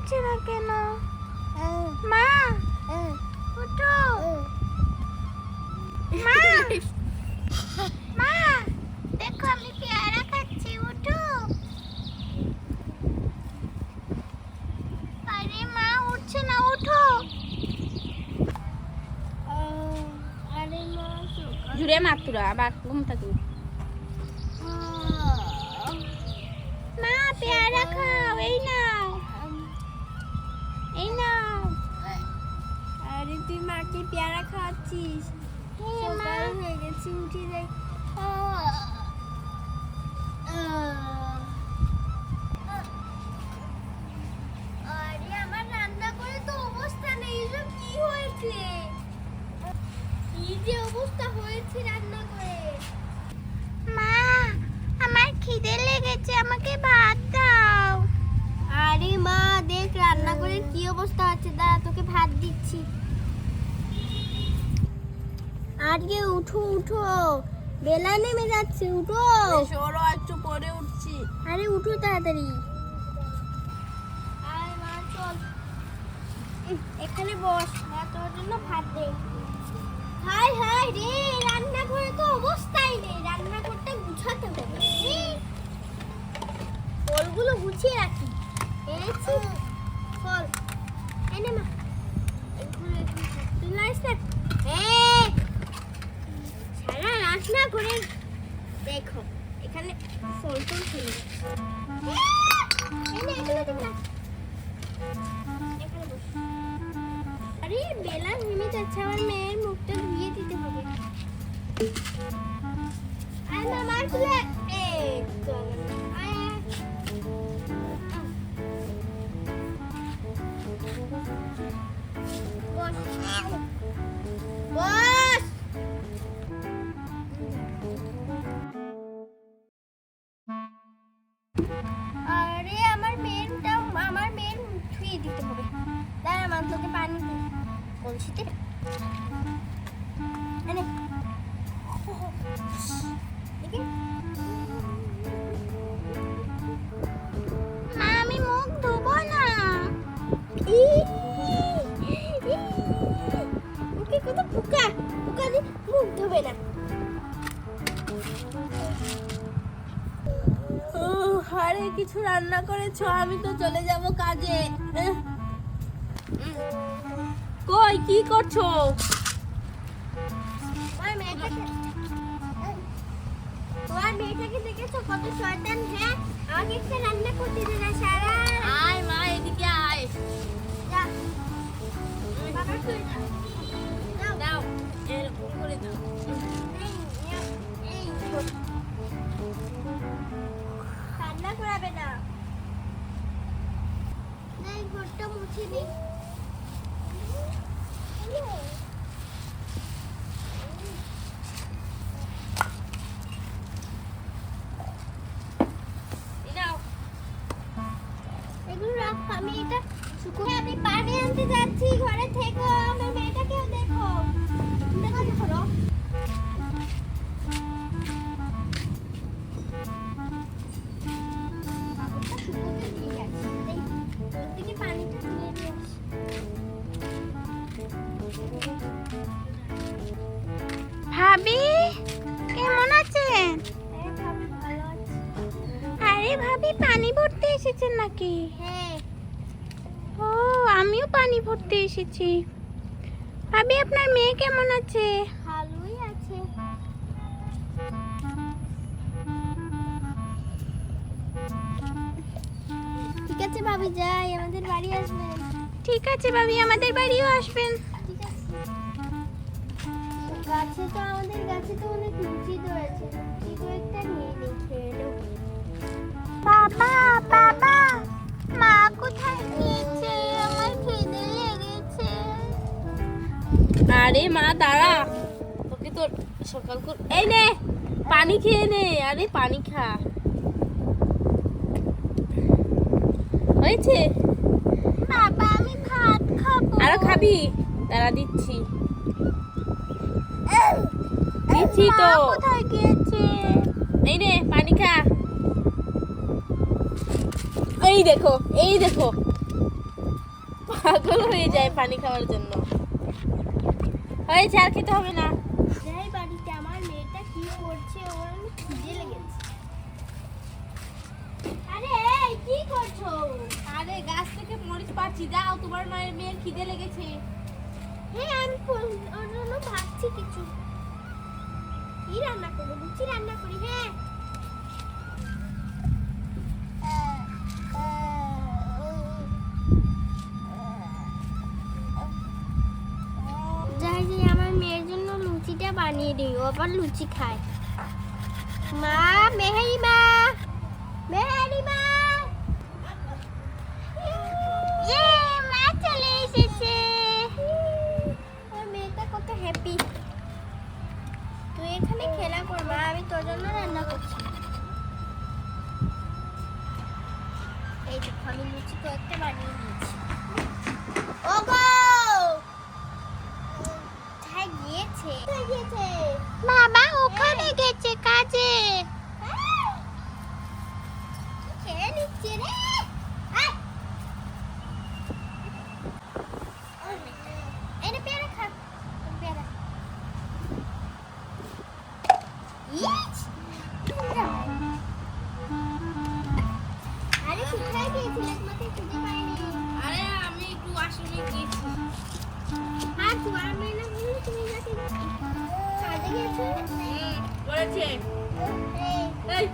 উঠছে না কেন? মা উঠো, মা মা দেখো আমি পেয়ারা খাচ্ছি, উঠো। আরে মা উঠছে না, উঠো। আরে মা জুড়ে মাতুরা আবার ঘুম থাকি। মা পেয়ারা খাও, এই নাও, এই নাও। আরে তুই মাকে পেয়ারা খাওয়াচ্ছিস? সকাল হয়ে গেছে, উঠে যাই। আরে আমার রান্না করে তো অবস্থা নেই, এসব কি হয়েছে? কি যে অবস্থা হয়েছে রান্না করে। মা আমার খিদে লেগেছে, আমাকে ভাত দাও। আরে মা দেখ রান্না করে কি অবস্থা হচ্ছে, দাঁড়া তোকে ভাত দিচ্ছি। আজকে উঠো উঠো, বেলা নেমে যাচ্ছে, উঠো। সরো একটু পরে উঠছি। আরে উঠো তাড়াতাড়ি। আয় মা চল, এখানে বস, মা তোর জন্য ভাত দে। হাই হাই রে, রান্না করে তো অবস্থাই নেই, রান্না করতে গুছাতে হবে। ফলগুলো গুছিয়ে রাখি, এনেছি ফল, এনে মা এগুলো এগুলো তুই লাইস না। সারা রান্না করে দেখো এখানে ফল টল ফেলে এনে এগুলো দিবি না, এখানে বস। আরে বেলা নেমে যাচ্ছে, আমার মেয়ের মুখটা ধুয়ে দিতে হবে। আয় মা মার তুলে, এই তো আয় আয়। বস বস। আরে আমার মেয়ের মুখ ধুয়ে দিতে হবে, দাঁড়া মা তোকে পানি দিই কলসিতে এনে। দেখি মা আমি মুখ ধোবো না। মুখে কত পোকা, পোকা দিয়ে মুখ ধোবে না। আরে কিছু রান্না করেছো? আমি তো চলে যাব কাজে। কই কি করছো? তোমার মেয়েটাকে দেখেছো কত শয়তান? হ্যাঁ আমাকে একটা রান্না করতে দে না, সারা আয় মা এদিকে আয়। যা বাবা তুই যা, যাও দাও এরকম করে দাও। এই রান্না করাবে না, এই ঘরটা মুছে দিই। এগুলো রাখ, আমি এটা শুকুনে আমি পানি আনতে যাচ্ছি, ঘরে থেকো, আমার মেয়েটাকেও দেখো। দেখো ধরো শুকুতে দিয়ে গেছে, ওর থেকে পানিটা তুলে নিয়ে আসি। ভাবি কেমন আছেন? হ্যাঁ ভাবি ভালো আছি। আরে ভাবি পানি ভরতে এসেছেন নাকি? হ্যাঁ ও আমিও পানি ভরতে এসেছি। ভাবি আপনার মেয়ে কেমন আছে? ভালোই আছে। ঠিক আছে ভাবি যাই, আমাদের বাড়ি আসবেন। ঠিক আছে ভাবি, আমাদের বাড়িও আসবেন। ঠিক আছে। আমাদের গাছে তো অনেক লুচি ধরেছে, লুচি কয়েকটা নিয়ে নিই, খেয়ে নেব। বাবা বাবা মা কোথায় গিয়েছে? আমার খিদে লেগেছে। আরে মা দাঁড়া, তোকে তো সকাল করে এই নে পানি খেয়ে নে। আরে পানি খা, হয়েছে? বাবা আমি ভাত খাবো। আরো খাবি? দাঁড়া দিচ্ছি, দিচ্ছি মা তো। কোথায় গিয়েছে? এই নে পানি খা। এই দেখো এই দেখো, পাগল হয়ে যায় পানি খাওয়ার জন্য। হয়েছে, আর খেতে হবে না। যাই বাড়িতে আমার মেয়েটা কি করছে, ওর আমি খিদে লেগেছে। আরে এই কি করছো? আরে গাছ থেকে মরিচ পাচ্ছি, যাও, তোমার মায়ের মেয়ের খিদে লেগেছে। হ্যাঁ আমি ওর জন্য ভাবছি কিছু। কি রান্না করবো? লুচি রান্না করি। হ্যাঁ যাই যাই আমার মেয়ের জন্য লুচিটা বানিয়ে দিই, ও আবার লুচি খায়। মা, মেহেরি মা, মেহেরি মা। ইয়ে, মা চলে এসেছে। আমার মেয়েটা কত হ্যাপি। তুই এখানে খেলা কর মা, আমি তোর জন্য রান্না করছি। এই দেখো আমি লুচি কয়েকটা বানিয়ে নিয়েছি। ওগো কোথায় গিয়েছে? কোথায় গিয়েছে? বাবা ওখানে গেছে কাজে। খেয়ে নিচ্ছে রে। আয়। এটা পেয়ারা খা, পেয়ারা। ইস, আরে কোথায় গিয়েছিলে? তোমাকে খুঁজে পাইনি। আরে আমি একটু আসলে গিয়েছি। আর তোমার মেয়ে না বললে তুমি নাকি কাজে গেছো? বলেছে এই, এই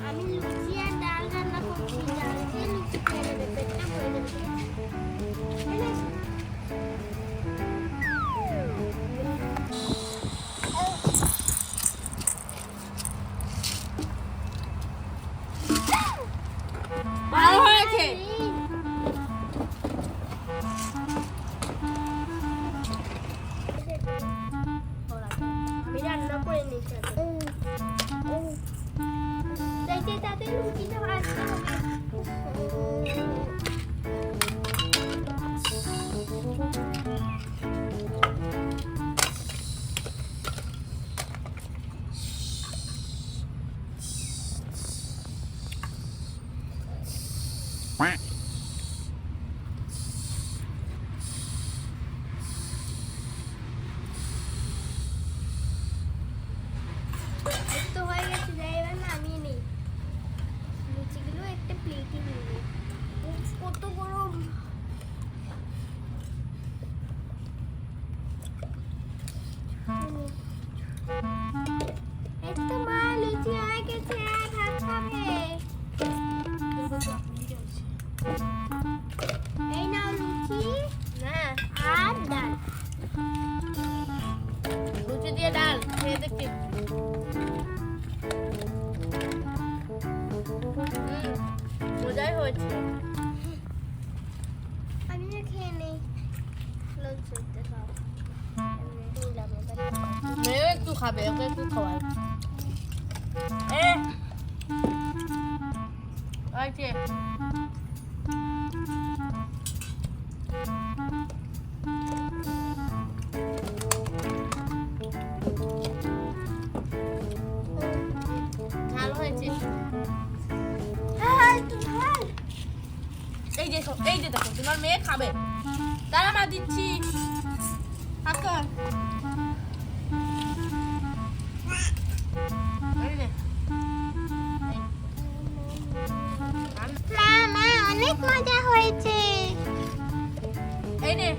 আমি লুচি আর ডাল রান্না করছি। ডাল দিয়ে লুচি খেয়ে নেবে, পেটটা ভরে যাবে। এনে এসো। ভালো হয়েছে। আমি রান্না করে নিচ্ছি। যাইতে তাতে লুচিটা ভাজতে হবে। তো হয়ে গেছে, যাই এবার নামিয়ে নেই। লুচিগুলো একটা প্লেটে নিয়ে নিই। উফ, কত গরম। এই তো মা, লুচি হয়ে গেছে, ভাত খাবে। এই নাও লুচি না, আর ডাল। লুচি দিয়ে ডাল খেয়ে দেখি। মজাই হয়েছে। আমি না খেয়ে নেই। লুচি খাও। নিলাম এবার। মেয়েও একটু খাবে, ওকে একটু খাওয়াই। হয়েছে। ঝাল হয়েছে। হ্যাঁ, একটু ঝাল। এই যে দেখো, তোমার মেয়ে খাবে। দাঁড়া মা, দিচ্ছি। আচ্ছা এই নে। মা মা অনেক মজা হয়েছে। এই নে